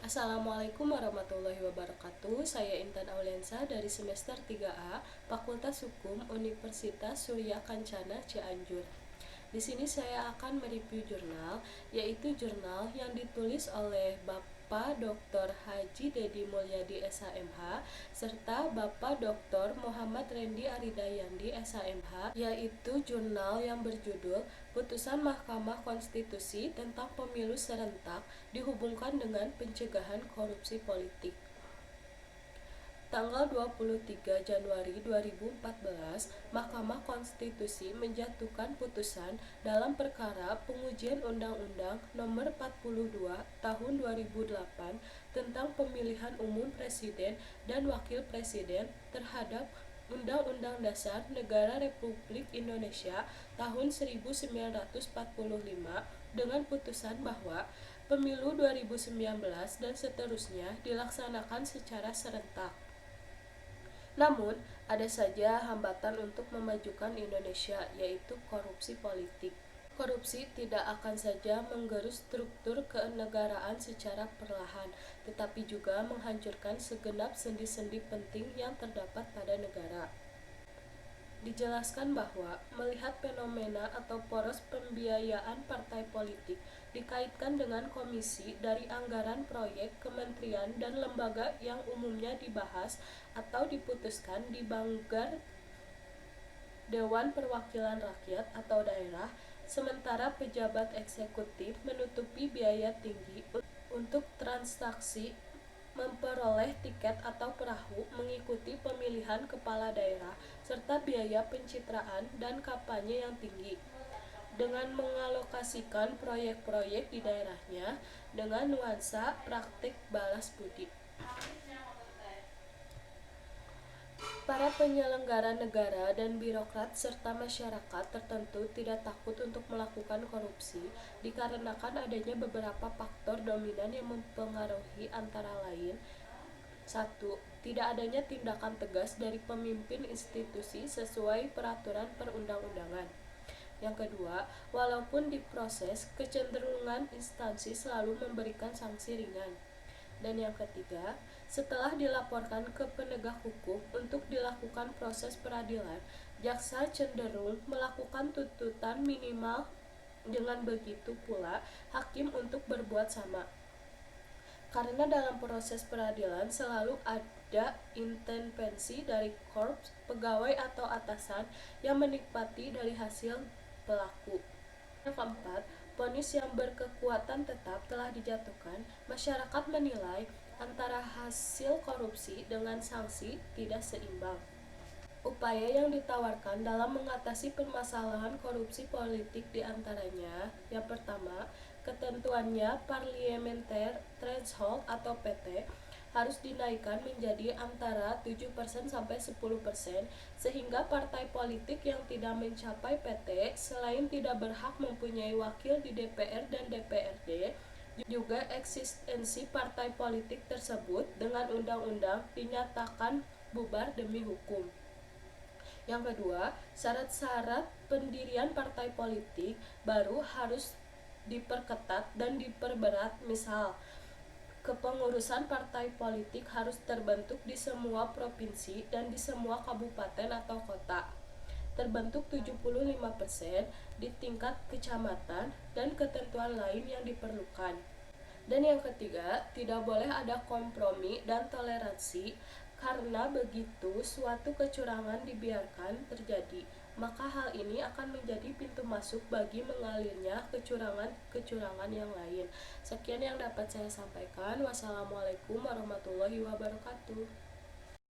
Assalamualaikum warahmatullahi wabarakatuh. Saya Intan Auliansa dari semester 3A, Fakultas Hukum Universitas Surya Kencana Cianjur. Di sini saya akan mereview jurnal, yaitu jurnal yang ditulis oleh Bapak Dr. Haji Dedi Mulyadi SHMH serta Bapak Dr. Muhammad Rendi Aridayandi SHMH, yaitu jurnal yang berjudul Putusan Mahkamah Konstitusi tentang Pemilu Serentak dihubungkan dengan pencegahan korupsi politik. Tanggal 23 Januari 2014, Mahkamah Konstitusi menjatuhkan putusan dalam perkara pengujian Undang-Undang Nomor 42 Tahun 2008 tentang Pemilihan Umum Presiden dan Wakil Presiden terhadap Undang-Undang Dasar Negara Republik Indonesia tahun 1945 dengan putusan bahwa pemilu 2019 dan seterusnya dilaksanakan secara serentak. Namun, ada saja hambatan untuk memajukan Indonesia, yaitu korupsi politik. Korupsi tidak akan saja menggerus struktur kenegaraan secara perlahan, tetapi juga menghancurkan segenap sendi-sendi penting yang terdapat pada negara. Dijelaskan bahwa melihat fenomena atau poros pembiayaan partai politik dikaitkan dengan komisi dari anggaran proyek kementerian dan lembaga yang umumnya dibahas atau diputuskan di banggar Dewan Perwakilan Rakyat atau daerah, sementara pejabat eksekutif menutupi biaya tinggi untuk transaksi memperoleh tiket atau perahu mengikuti pemilihan kepala daerah serta biaya pencitraan dan kampanye yang tinggi, dengan mengalokasikan proyek-proyek di daerahnya dengan nuansa praktik balas budi. Para penyelenggara negara dan birokrat serta masyarakat tertentu tidak takut untuk melakukan korupsi dikarenakan adanya beberapa faktor dominan yang mempengaruhi, antara lain: 1. Tidak adanya tindakan tegas dari pemimpin institusi sesuai peraturan perundang-undangan. Yang kedua, walaupun diproses, kecenderungan instansi selalu memberikan sanksi ringan. Dan yang ketiga, setelah dilaporkan ke penegak hukum untuk dilakukan proses peradilan, jaksa cenderung melakukan tuntutan minimal. Dengan begitu pula, hakim untuk berbuat sama. Karena dalam proses peradilan selalu ada intervensi dari korps, pegawai atau atasan yang menikmati dari hasil pelaku. Yang keempat, vonis yang berkekuatan tetap telah dijatuhkan. Masyarakat menilai antara hasil korupsi dengan sanksi tidak seimbang. Upaya yang ditawarkan dalam mengatasi permasalahan korupsi politik diantaranya: yang pertama, ketentuannya parliamentary threshold atau PT harus dinaikkan menjadi antara 7% sampai 10%, sehingga partai politik yang tidak mencapai PT selain tidak berhak mempunyai wakil di DPR dan DPRD, juga eksistensi partai politik tersebut dengan undang-undang dinyatakan bubar demi hukum. Yang kedua, syarat-syarat pendirian partai politik baru harus diperketat dan diperberat. Misal, kepengurusan partai politik harus terbentuk di semua provinsi dan di semua kabupaten atau kota, terbentuk 75% di tingkat kecamatan, dan ketentuan lain yang diperlukan. Dan yang ketiga, tidak boleh ada kompromi dan toleransi, karena begitu suatu kecurangan dibiarkan terjadi, maka hal ini akan menjadi pintu masuk bagi mengalirnya kecurangan-kecurangan yang lain. Sekian yang dapat saya sampaikan. Wassalamualaikum warahmatullahi wabarakatuh.